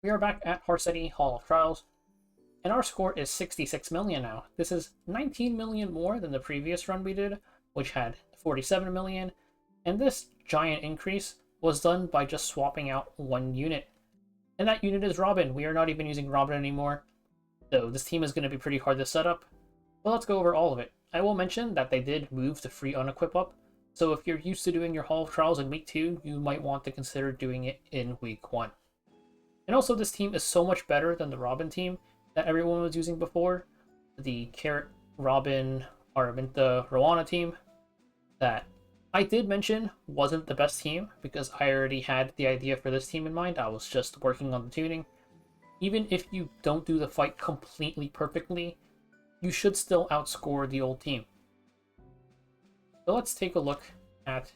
We are back at Harsetti Hall of Trials, and our score is 66 million now. This is 19 million more than the previous run we did, which had 47 million, and this giant increase was done by just swapping out one unit. And that unit is Robin. We are not even using Robin anymore, so this team is going to be pretty hard to set up. But let's go over all of it. I will mention that they did move the free unequip up, so if you're used to doing your Hall of Trials in week 2, you might want to consider doing it in week 1. And also, this team is so much better than the Robin team that everyone was using before. The Carrot, Robin, Aramintha, Roana team that I did mention wasn't the best team because I already had the idea for this team in mind. I was just working on the tuning. Even if you don't do the fight completely perfectly, you should still outscore the old team. So let's take a look at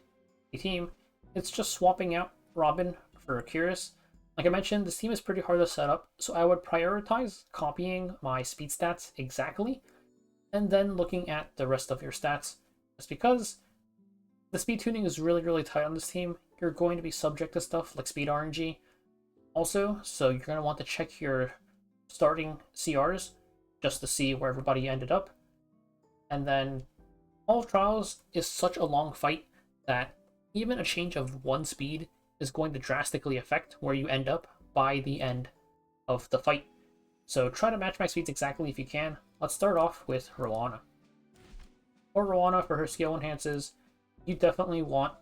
the team. It's just swapping out Robin for Kiris. Like I mentioned, this team is pretty hard to set up, so I would prioritize copying my speed stats exactly, and then looking at the rest of your stats. Just because the speed tuning is really tight on this team, you're going to be subject to stuff like speed RNG also, so you're going to want to check your starting CRs just to see where everybody ended up. And then Hall of Trials is such a long fight that even a change of one speed is going to drastically affect where you end up by the end of the fight. So try to match my speeds exactly if you can. Let's start off with Roana. For Roana, for her skill enhances, you definitely want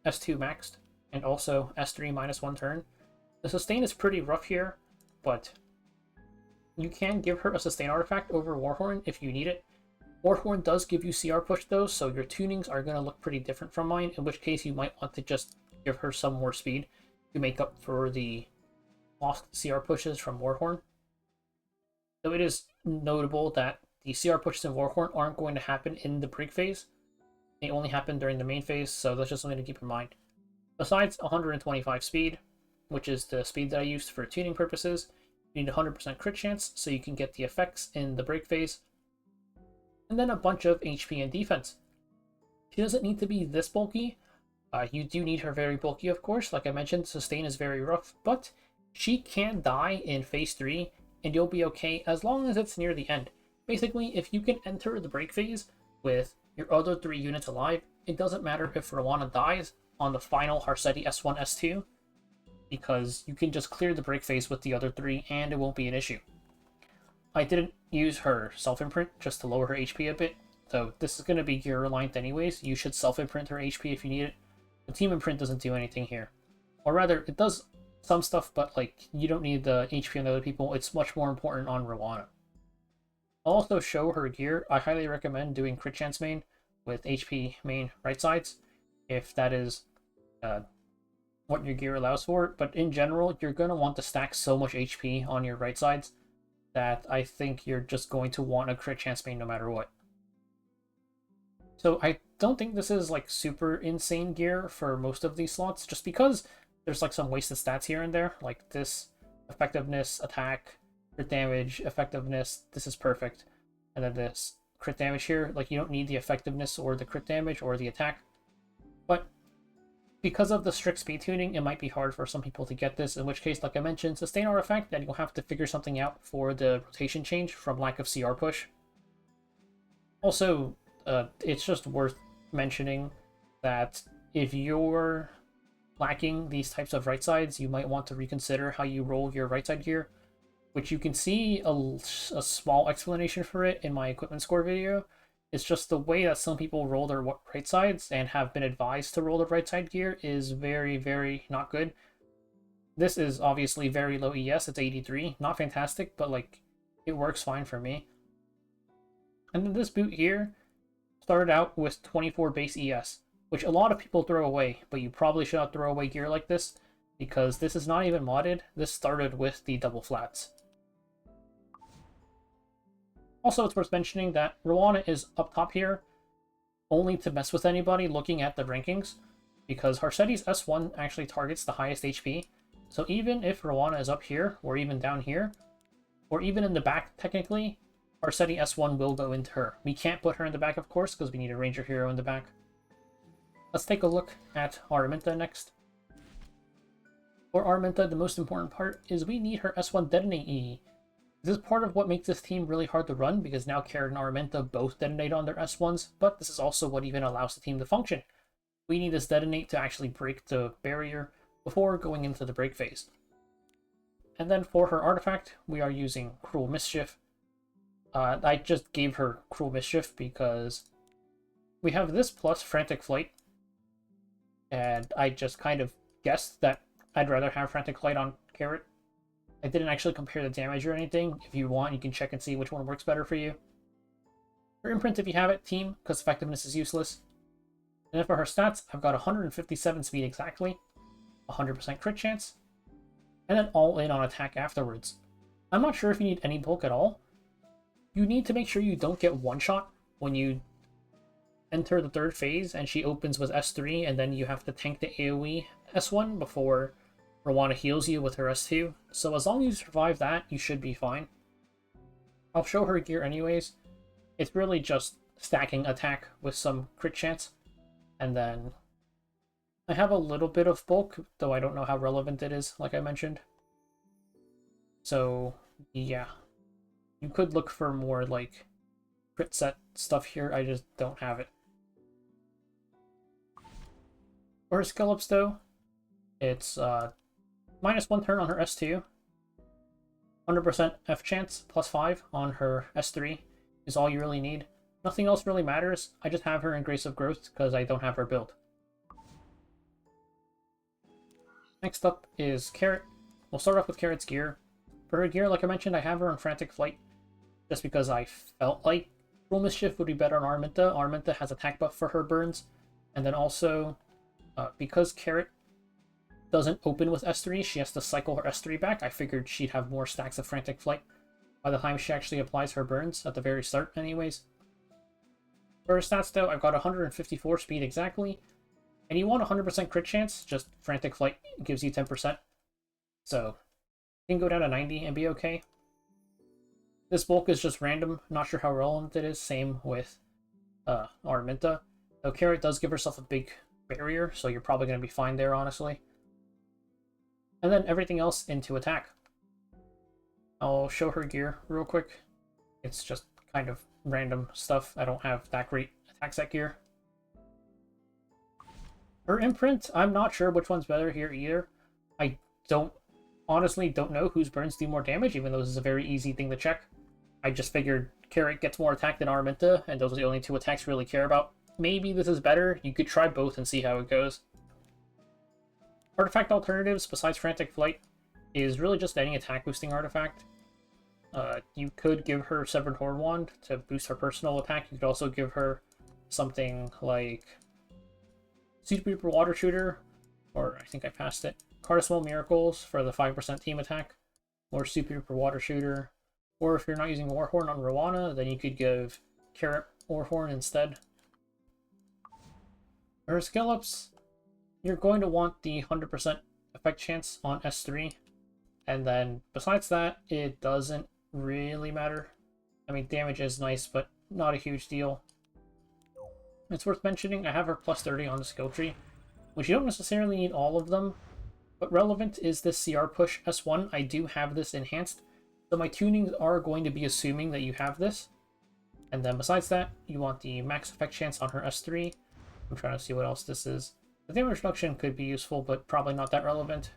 S2 maxed, and also S3 -1 turn. The sustain is pretty rough here, but you can give her a sustain artifact over Warhorn if you need it. Warhorn does give you CR push though, so your tunings are going to look pretty different from mine, in which case you might want to just give her some more speed to make up for the lost CR pushes from Warhorn. So it is notable that the CR pushes in Warhorn aren't going to happen in the break phase. They only happen during the main phase, so that's just something to keep in mind. Besides 125 speed, which is the speed that I used for tuning purposes, you need 100% crit chance so you can get the effects in the break phase. And then a bunch of HP and defense. She doesn't need to be this bulky. You do need her very bulky, of course. Like I mentioned, sustain is very rough, but she can die in phase 3, and you'll be okay as long as it's near the end. Basically, if you can enter the break phase with your other 3 units alive, it doesn't matter if Roana dies on the final Harsetti S1, S2, because you can just clear the break phase with the other 3, and it won't be an issue. I didn't use her self-imprint just to lower her HP a bit, so this is going to be gear-reliant anyways. You should self-imprint her HP if you need it. The team imprint doesn't do anything here. Or rather, it does some stuff, but like you don't need the HP on the other people. It's much more important on Roana. I'll also show her gear. I highly recommend doing crit chance main with HP main right sides, if that is what your gear allows for. But in general, you're going to want to stack so much HP on your right sides that I think you're just going to want a crit chance main no matter what. So I don't think this is like super insane gear for most of these slots, just because there's like some wasted stats here and there, like this effectiveness, attack, crit damage, effectiveness, this is perfect. And then this crit damage here, like you don't need the effectiveness or the crit damage or the attack. But because of the strict speed tuning, it might be hard for some people to get this, in which case, like I mentioned, sustain artifact, then you'll have to figure something out for the rotation change from lack of CR push. Also, it's just worth mentioning that if you're lacking these types of right sides, you might want to reconsider how you roll your right side gear, which you can see a small explanation for it in my equipment score video. It's just the way that some people roll their right sides and have been advised to roll the right side gear is very not good. This is obviously very low ES, it's 83, not fantastic, but like it works fine for me. And then this boot here started out with 24 base ES, which a lot of people throw away, but you probably should not throw away gear like this, because this is not even modded. This started with the double flats. Also, it's worth mentioning that Roana is up top here only to mess with anybody looking at the rankings, because Harsetti's S1 actually targets the highest HP. So even if Roana is up here, or even down here, or even in the back technically, Harsetti S1 will go into her. We can't put her in the back, of course, because we need a ranger hero in the back. Let's take a look at Aramintha next. For Aramintha, the most important part is we need her S1 Detonate E. This is part of what makes this team really hard to run, because now Carrot and Aramintha both detonate on their S1s, but this is also what even allows the team to function. We need this Detonate to actually break the barrier before going into the break phase. And then for her artifact, we are using Cruel Mischief. I just gave her Cruel Mischief because we have this plus Frantic Flight, and I just kind of guessed that I'd rather have Frantic Flight on Carrot. I didn't actually compare the damage or anything. If you want, you can check and see which one works better for you. For Imprint, if you have it, Team, because effectiveness is useless. And then for her stats, I've got 157 speed exactly, 100% crit chance, and then all in on attack afterwards. I'm not sure if you need any bulk at all. You need to make sure you don't get one-shot when you enter the third phase and she opens with S3, and then you have to tank the AoE S1 before Roana heals you with her S2. So as long as you survive that, you should be fine. I'll show her gear anyways. It's really just stacking attack with some crit chance. And then I have a little bit of bulk, though I don't know how relevant it is, like I mentioned. So, yeah. You could look for more, like, crit set stuff here. I just don't have it. For her skill ups, though, it's -1 turn on her S2, 100% F chance, +5 on her S3 is all you really need. Nothing else really matters. I just have her in Grace of Growth because I don't have her build. Next up is Carrot. We'll start off with Carrot's gear. For her gear, like I mentioned, I have her on Frantic Flight just because I felt like Cruel Mischief would be better on Aramintha. Aramintha has attack buff for her burns, and then also because Carrot doesn't open with S3, she has to cycle her S3 back. I figured she'd have more stacks of Frantic Flight by the time she actually applies her burns, at the very start anyways. For her stats though, I've got 154 speed exactly, and you want 100% crit chance, just Frantic Flight gives you 10%. So, you can go down to 90 and be okay. This bulk is just random, not sure how relevant it is, same with Aramintha. Though Carrot does give herself a big barrier, so you're probably going to be fine there, honestly. And then everything else into attack. I'll show her gear real quick. It's just kind of random stuff. I don't have that great attack set gear. Her imprint, I'm not sure which one's better here either. I honestly don't know whose burns do more damage, even though this is a very easy thing to check. I just figured Carrot gets more attack than Aramintha, and those are the only two attacks we really care about. Maybe this is better. You could try both and see how it goes. Artifact alternatives, besides Frantic Flight, is really just any attack boosting artifact. You could give her Severed Horn Wand to boost her personal attack. You could also give her something like Super Duper Water Shooter, or I think I passed it. Cardinal Miracles for the 5% team attack, or Super Duper Water Shooter. Or if you're not using Warhorn on Roana, then you could give Carrot Warhorn instead. For her skill ups, you're going to want the 100% effect chance on S3. And then, besides that, it doesn't really matter. I mean, damage is nice, but not a huge deal. It's worth mentioning, I have her plus 30 on the skill tree, which you don't necessarily need all of them, but relevant is this CR push S1. I do have this enhanced, so my tunings are going to be assuming that you have this. And then besides that, you want the max effect chance on her S3. I'm trying to see what else this is. The damage reduction could be useful, but probably not that relevant.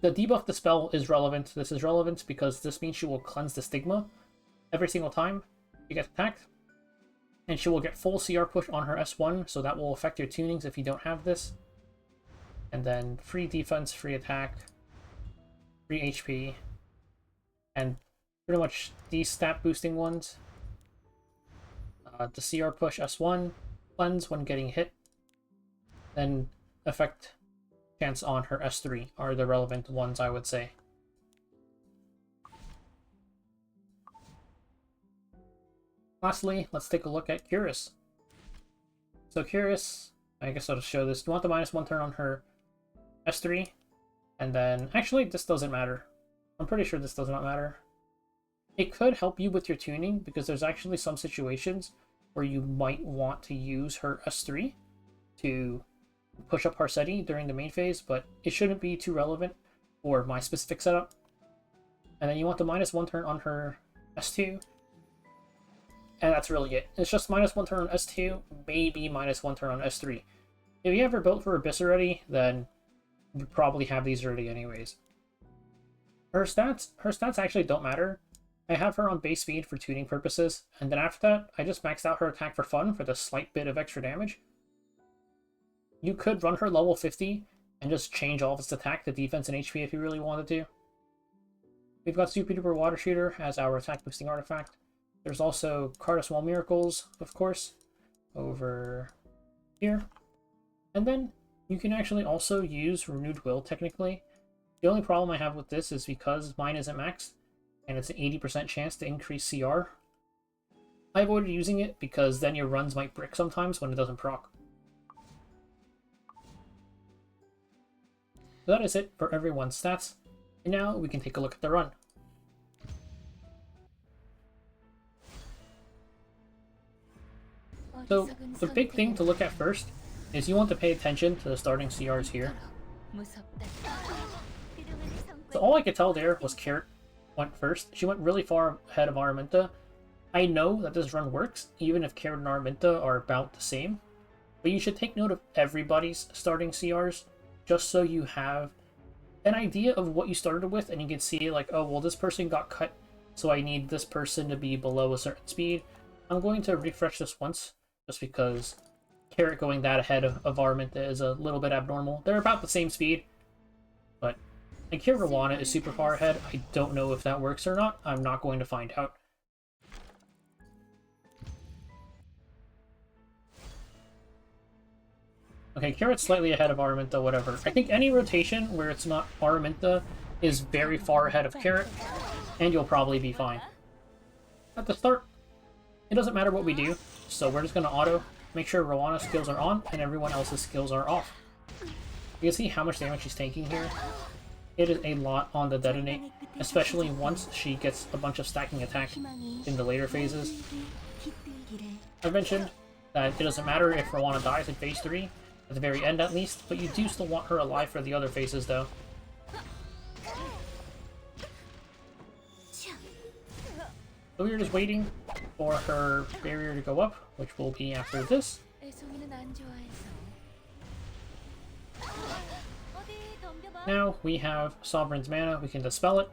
The debuff the spell is relevant. This is relevant because this means she will cleanse the stigma every single time you get attacked. And she will get full CR push on her S1, so that will affect your tunings if you don't have this. And then free defense, free attack, free HP, and pretty much these stat boosting ones. The CR push S1, cleanse when getting hit, then effect chance on her S3 are the relevant ones, I would say. Lastly, let's take a look at Kiris. So Kiris, I guess I'll just show this. You want the -1 turn on her S3, and then, actually, this doesn't matter. I'm pretty sure this does not matter. It could help you with your tuning, because there's actually some situations where you might want to use her S3 to push up Harsetti during the main phase, but it shouldn't be too relevant for my specific setup. And then you want the -1 turn on her S2. And that's really it. It's just -1 turn on S2, maybe -1 turn on S3. If you ever built for Abyss already, then you probably have these already anyways. Her stats actually don't matter. I have her on base speed for tuning purposes, and then after that, I just maxed out her attack for fun for the slight bit of extra damage. You could run her level 50 and just change all of its attack to defense and HP if you really wanted to. We've got Super Duper Water Shooter as our attack boosting artifact. There's also Cardus Wall Miracles, of course, over here. And then you can actually also use Renewed Will, technically. The only problem I have with this is because mine isn't maxed, and it's an 80% chance to increase CR. I avoided using it because then your runs might brick sometimes when it doesn't proc. So that is it for everyone's stats, and now we can take a look at the run. So the big thing to look at first is you want to pay attention to the starting CRs here. So all I could tell there was Carrot went first. She went really far ahead of Aramintha. I know that this run works, even if Carrot and Aramintha are about the same. But you should take note of everybody's starting CRs, just so you have an idea of what you started with, and you can see, like, oh, well, this person got cut, so I need this person to be below a certain speed. I'm going to refresh this once, just because Carrot going that ahead of Aramintha is a little bit abnormal. They're about the same speed, but like here, Roana is super far ahead. I don't know if that works or not. I'm not going to find out. Okay, Carrot's slightly ahead of Aramintha, whatever. I think any rotation where it's not Aramintha is very far ahead of Carrot, and you'll probably be fine. At the start, it doesn't matter what we do, so we're just going to auto, make sure Roana's skills are on, and everyone else's skills are off. You can see how much damage she's taking here. It is a lot on the detonate, especially once she gets a bunch of stacking attack in the later phases. I mentioned that it doesn't matter if Roana dies in phase 3, at the very end at least, but you do still want her alive for the other phases though. So we are just waiting for her barrier to go up, which will be after this. Now we have Sovereign's Mana, we can dispel it.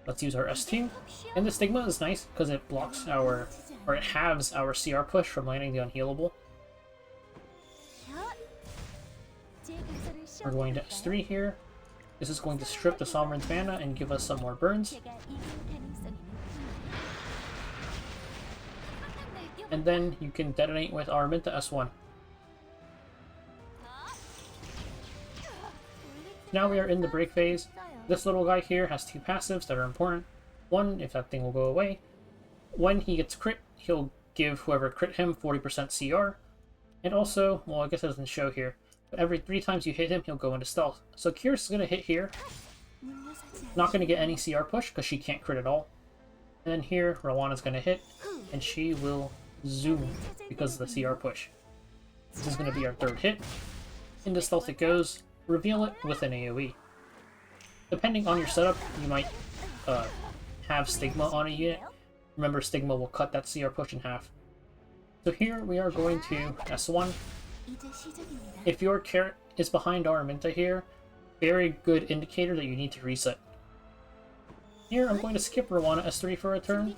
Let's use our S2. And the Stigma is nice because it blocks our, or it halves our CR push from landing the unhealable. We're going to S3 here. This is going to strip the Sovereign's Mana and give us some more burns. And then you can detonate with Aramintha S1. Now we are in the break phase. This little guy here has two passives that are important. One, if that thing will go away. When he gets crit, he'll give whoever crit him 40% CR. And also, well, I guess it doesn't show here, but every 3 times you hit him, he'll go into stealth. So Kiris is going to hit here. Not going to get any CR push because she can't crit at all. And then here, Roana's going to hit, and she will zoom because of the CR push. This is going to be our 3rd hit. Into stealth it goes. Reveal it with an AoE. Depending on your setup, you might have Stigma on a unit. Remember, Stigma will cut that CR push in half. So here we are going to S1. If your Carrot is behind Aramintha here, very good indicator that you need to reset. Here I'm going to skip Roana S3 for a turn,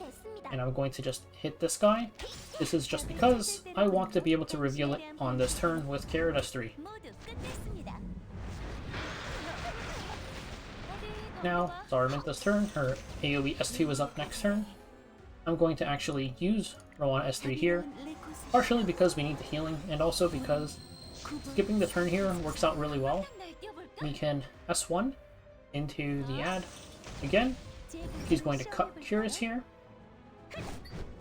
and I'm going to just hit this guy. This is just because I want to be able to reveal it on this turn with Carrot S3. Now, it's Aramintha's turn. Her AoE S2 is up next turn. I'm going to actually use Roana S3 here, partially because we need the healing, and also because skipping the turn here works out really well. We can S1 into the ad again. He's going to cut Kiris here.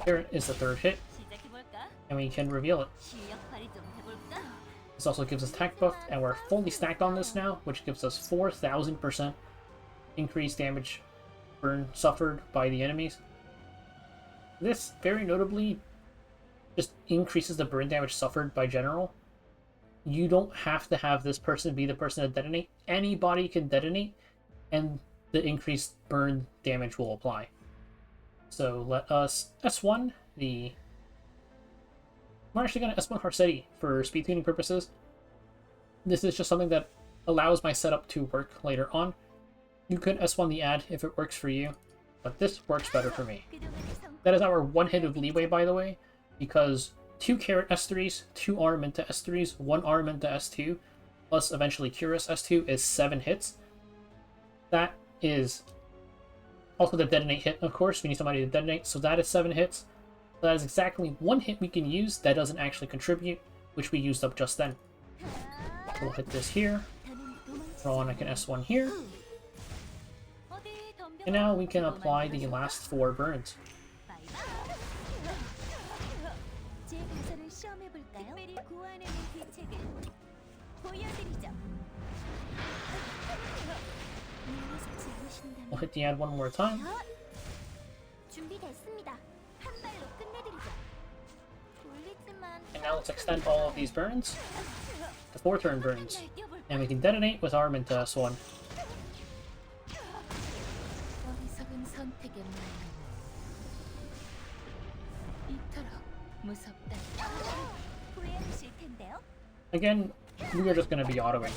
Here is the 3rd hit, and we can reveal it. This also gives us attack buff, and we're fully stacked on this now, which gives us 4,000% increased damage burn suffered by the enemies. This, very notably, just increases the burn damage suffered by general. you don't have to have this person be the person to detonate. Anybody can detonate, and the increased burn damage will apply. So let us S1 the... We're actually going to S1 Harsetti for speed tuning purposes. This is just something that allows my setup to work later on. You could S1 the ad if it works for you, but this works better for me. That is our one hit of leeway, by the way, because 2 Carrot S3s, 2 Aramintha S3s, 1 Aramintha S2, plus eventually Kiris S2 is 7 hits. That is also the detonate hit, of course. We need somebody to detonate, so that is 7 hits. So that is exactly 1 hit we can use that doesn't actually contribute, which we used up just then. So we'll hit this here. Roana can S1 here. And now we can apply the last 4 burns. We'll hit the ad one more time. And now let's extend all of these burns to 4 turn burns. And we can detonate with Aramintha S1. Again, we are just going to be autoing.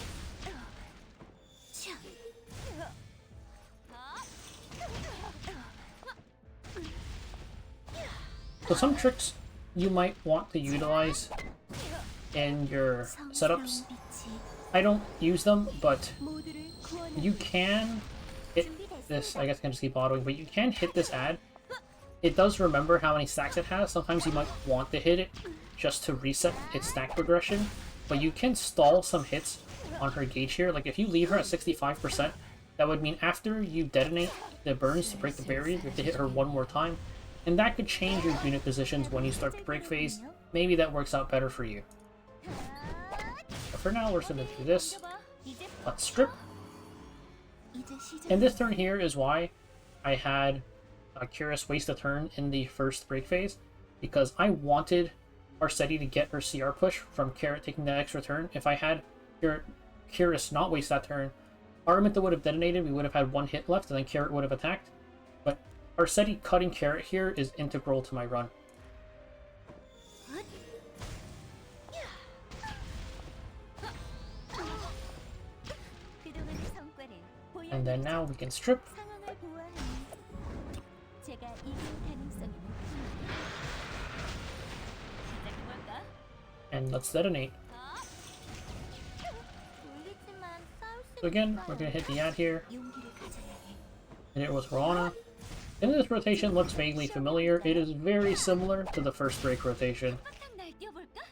So some tricks you might want to utilize in your setups. I don't use them, but you can hit this. I guess I can just keep autoing, but you can hit this ad. It does remember how many stacks it has. Sometimes you might want to hit it just to reset its stack progression, but you can stall some hits on her gauge here. Like if you leave her at 65%, that would mean after you detonate the burns to break the barrier, you have to hit her one more time. And that could change your unit positions when you start the break phase. Maybe that works out better for you. But for now, we're just going to do this. Let's strip. And this turn here is why I had Kiris waste a turn in the first break phase, because I wanted Harsetti to get her CR push from Carrot taking that extra turn. If I had Kiris not waste that turn, Aramintha would have detonated, we would have had 1 hit left, and then Carrot would have attacked. But Harsetti cutting Carrot here is integral to my run. And then now we can strip. And let's detonate. So again, we're going to hit the ad here. And it was Roana. And this rotation looks vaguely familiar. It is very similar to the first break rotation.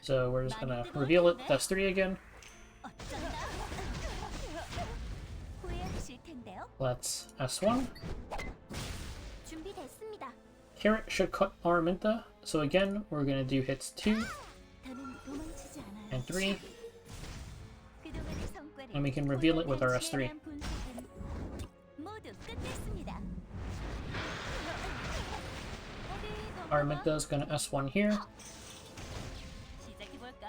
So we're just going to reveal it. That's 3 again. Let's S1. Carrot should cut Aramintha. So again, we're going to do hits 2 and 3. And we can reveal it with our S3. Aramintha's going to S1 here.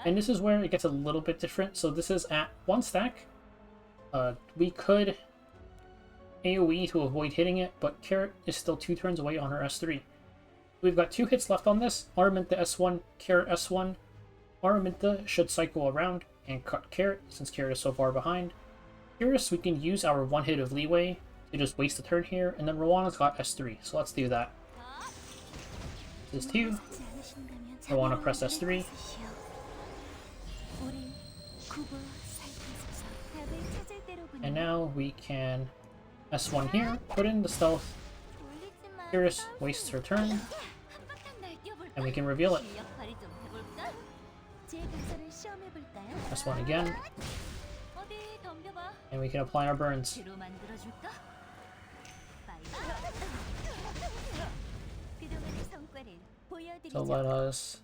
And this is where it gets a little bit different. So this is at 1 stack. We could AoE to avoid hitting it, but Carrot is still 2 turns away on her S3. We've got 2 hits left on this. Aramintha S1, Carrot S1. Aramintha should cycle around and cut Carrot, since Carrot is so far behind. Kiris, we can use our 1 hit of leeway to just waste a turn here, and then Roana's got S3, so let's do that. This is 2. Roana press S3. And now we can S1 here, put in the stealth. Kiris wastes her turn, and we can reveal it. S1 again, and we can apply our burns. So let us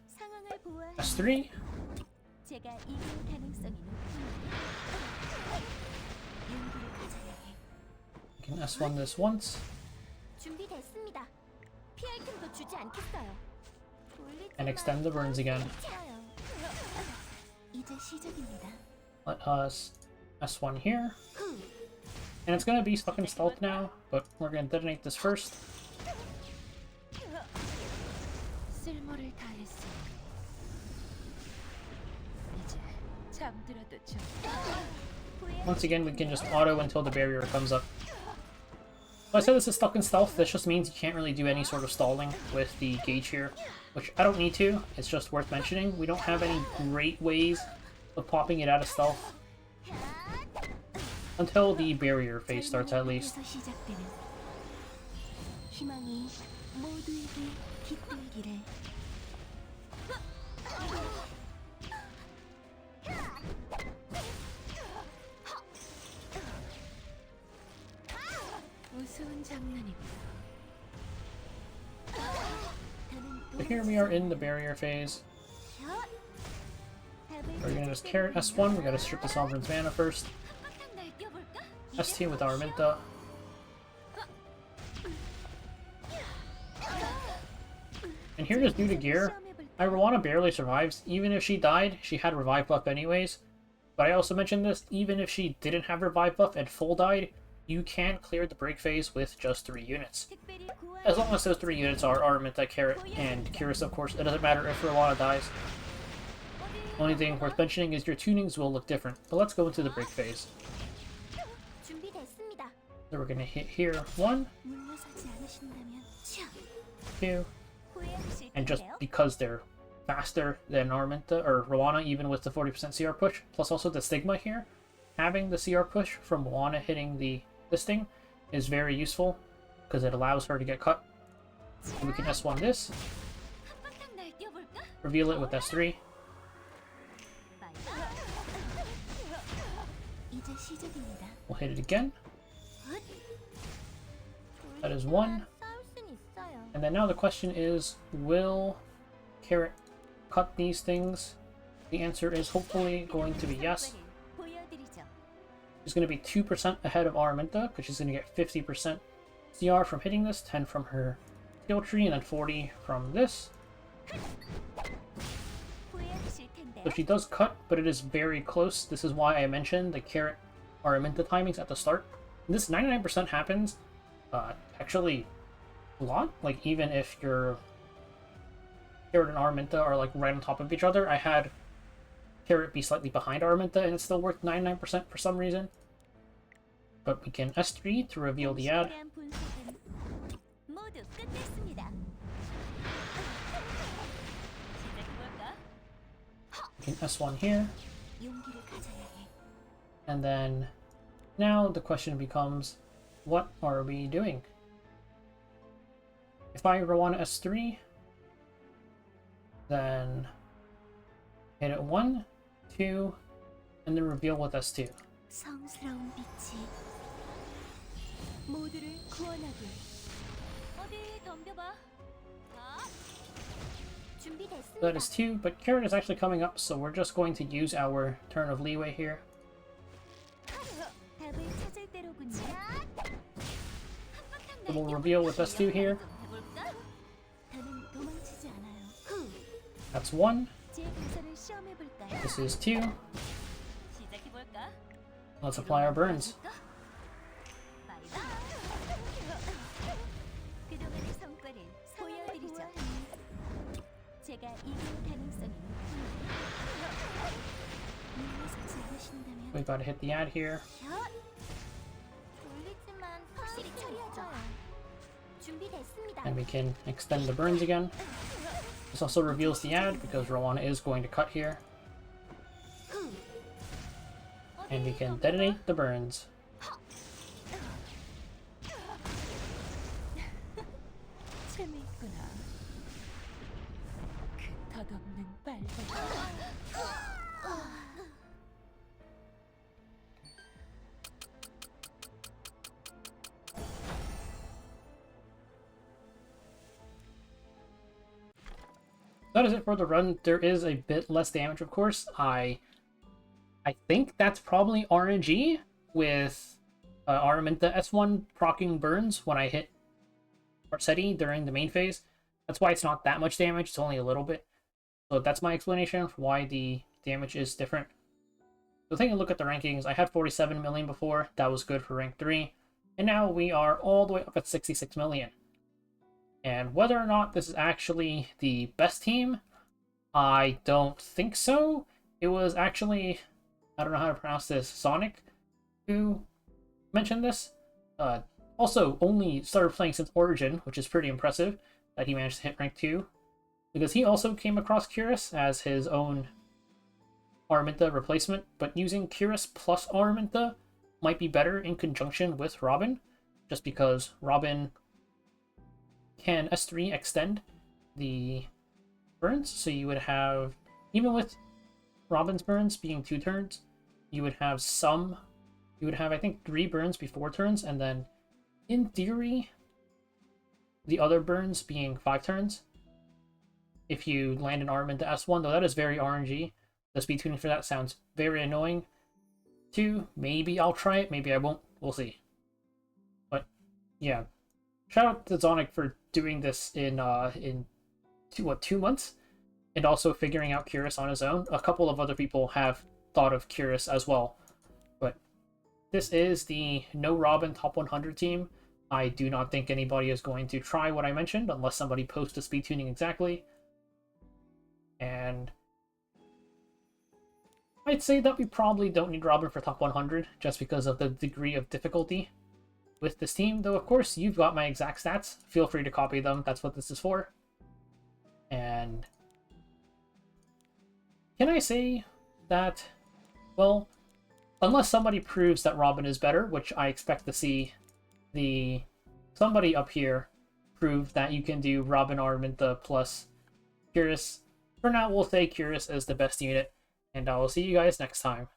S3. We can S1 this once. And extend the burns again. Let us S1 here. And it's gonna be stuck in stealth now, but we're gonna detonate this first. Once again, we can just auto until the barrier comes up. So I said this is stuck in stealth. This just means you can't really do any sort of stalling with the gauge here, which I don't need to. It's just worth mentioning. We don't have any great ways of popping it out of stealth until the barrier phase starts, at least. So here we are in the barrier phase. We're gonna just carrot S1. We gotta strip the Sovereign's mana first. S2 with Aramintha. And here, just due to gear, Roana barely survives. Even if she died, she had revive buff anyways. But I also mentioned this, even if she didn't have revive buff and full died, you can clear the break phase with just 3 units. As long as those 3 units are Aramintha, Carrot, and Kiris, of course. It doesn't matter if Roana dies. Only thing worth mentioning is your tunings will look different. But let's go into the break phase. So we're going to hit here 1, 2, and just because they're faster than Aramintha or Roana, even with the 40% CR push, plus also the Stigma here, having the CR push from Roana hitting this thing is very useful because it allows her to get cut. And we can S1 this, reveal it with S3. We'll hit it again. That is 1. And then now the question is, will Carrot cut these things? The answer is hopefully going to be yes. She's going to be 2% ahead of Aramintha, because she's going to get 50% CR from hitting this, 10 from her skill tree, and then 40 from this. So she does cut, but it is very close. This is why I mentioned the Carrot Aramintha timings at the start. And this 99% happens actually a lot. Like, even if your Carrot and Aramintha are like right on top of each other, I had Carrot be slightly behind Aramintha and it still worked 99% for some reason. But we can S3 to reveal the ad. We can S1 here. And then now the question becomes, what are we doing? If I Roana S3, then hit it 1, 2, and then reveal with S2. That is 2, but Carrot is actually coming up, so we're just going to use our turn of leeway here. So we'll reveal with S2 here. That's 1. This is 2. Let's apply our burns. We've got to hit the ad here. And we can extend the burns again. This also reveals the ad because Roana is going to cut here. And we can detonate the burns. That is it for the run. There is a bit less damage, of course. I think that's probably RNG with Aramintha S1 proccing burns when I hit Harsetti during the main phase. That's why it's not that much damage. It's only a little bit. So that's my explanation for why the damage is different. So taking a look at the rankings, I had 47 million before. That was good for rank 3. And now we are all the way up at 66 million. And whether or not this is actually the best team, I don't think so. It was actually, I don't know how to pronounce this, Sonic, who mentioned this. Also, only started playing since Origin, which is pretty impressive that he managed to hit rank 2. Because he also came across Kiris as his own Aramintha replacement, but using Kiris plus Aramintha might be better in conjunction with Robin, just because Robin can S3 extend the burns, so you would have, even with Robin's burns being 2 turns, you would have I think 3 burns before turns, and then in theory the other burns being 5 turns if you land an arm into S1, though that is very RNG. The speed tuning for that sounds very annoying. 2, maybe I'll try it, maybe I won't, we'll see. But yeah, shout out to Sonic for doing this in 2 months, and also figuring out Kiris on his own. A couple of other people have thought of Kiris as well. But this is the no Robin top 100 team. I do not think anybody is going to try what I mentioned unless somebody posts a speed tuning exactly. And I'd say that we probably don't need Robin for top 100 just because of the degree of difficulty with this team. Though, of course, you've got my exact stats. Feel free to copy them. That's what this is for. And can I say that, well, unless somebody proves that Robin is better, which I expect to see somebody up here prove that you can do Robin Aramintha plus Kiris. For now, we'll say Kiris is the best unit, and I will see you guys next time.